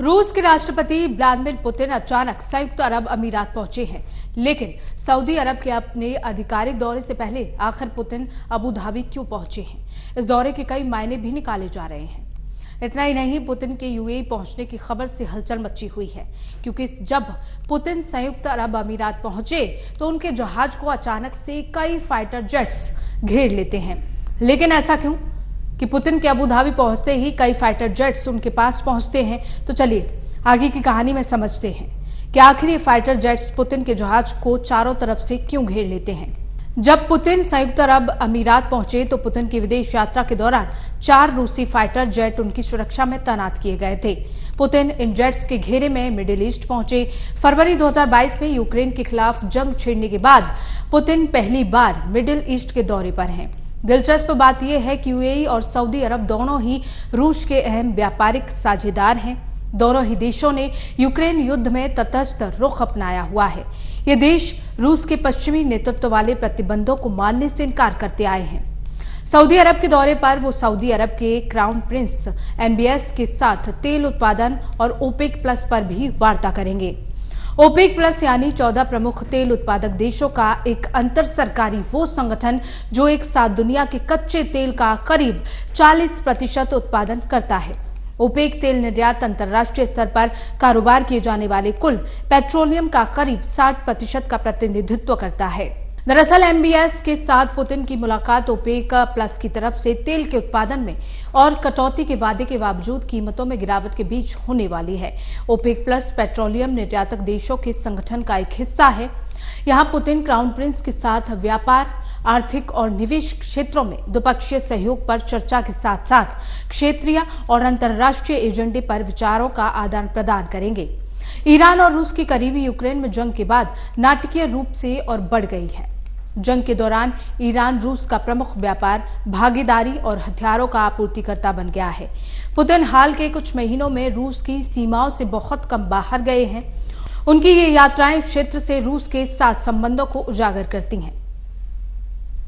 रूस के राष्ट्रपति व्लादिमीर पुतिन अचानक संयुक्त अरब अमीरात पहुंचे हैं, लेकिन सऊदी अरब के अपने आधिकारिक दौरे से पहले आखिर पुतिन अबू धाबी क्यों पहुंचे हैं? इस दौरे के कई मायने भी निकाले जा रहे हैं। इतना ही नहीं, पुतिन के यूएई पहुंचने की खबर से हलचल मची हुई है, क्योंकि जब पुतिन संयुक्त अरब अमीरात पहुंचे तो उनके जहाज को अचानक से कई फाइटर जेट्स घेर लेते हैं। लेकिन ऐसा क्यों कि पुतिन के अबू धाबी पहुंचते ही कई फाइटर जेट्स उनके पास पहुंचते हैं? तो चलिए आगे की कहानी में समझते हैं कि आखिर ये फाइटर जेट्स पुतिन के जहाज को चारों तरफ से क्यों घेर लेते हैं। जब पुतिन संयुक्त अरब अमीरात पहुंचे तो पुतिन की विदेश यात्रा के दौरान 4 रूसी फाइटर जेट उनकी सुरक्षा में तैनात किए गए थे। पुतिन इन जेट्स के घेरे में मिडिल ईस्ट पहुंचे। फरवरी 2022 में यूक्रेन के खिलाफ जंग छिड़ने के बाद पुतिन पहली बार मिडिल ईस्ट के दौरे पर हैं। दिलचस्प बात यह है कि यूएई और सऊदी अरब दोनों ही रूस के अहम व्यापारिक साझेदार हैं। दोनों ही देशों ने यूक्रेन युद्ध में तटस्थ रुख अपनाया हुआ है। ये देश रूस के पश्चिमी नेतृत्व वाले प्रतिबंधों को मानने से इनकार करते आए हैं। सऊदी अरब के दौरे पर वो सऊदी अरब के क्राउन प्रिंस MBS के साथ तेल उत्पादन और ओपेक प्लस पर भी वार्ता करेंगे। ओपेक प्लस यानी 14 प्रमुख तेल उत्पादक देशों का एक अंतर सरकारी वो संगठन जो एक साथ दुनिया के कच्चे तेल का करीब 40% उत्पादन करता है। ओपेक तेल निर्यात अंतर्राष्ट्रीय स्तर पर कारोबार किए जाने वाले कुल पेट्रोलियम का करीब 60% का प्रतिनिधित्व करता है। दरअसल MBS के साथ पुतिन की मुलाकात ओपेक प्लस की तरफ से तेल के उत्पादन में और कटौती के वादे के बावजूद कीमतों में गिरावट के बीच होने वाली है। ओपेक प्लस पेट्रोलियम निर्यातक देशों के संगठन का एक हिस्सा है। यहाँ पुतिन क्राउन प्रिंस के साथ व्यापार, आर्थिक और निवेश क्षेत्रों में द्विपक्षीय सहयोग पर चर्चा के साथ साथ क्षेत्रीय और अंतर्राष्ट्रीय एजेंडे पर विचारों का आदान प्रदान करेंगे। ईरान और रूस की करीबी यूक्रेन में जंग के बाद नाटकीय रूप से और बढ़ गई है। जंग के दौरान ईरान रूस का प्रमुख व्यापार, भागीदारी और हथियारों का आपूर्तिकर्ता बन गया है। पुतिन हाल के कुछ महीनों में रूस की सीमाओं से बहुत कम बाहर गए हैं। उनकी ये यात्राएं क्षेत्र से रूस के साथ संबंधों को उजागर करती हैं।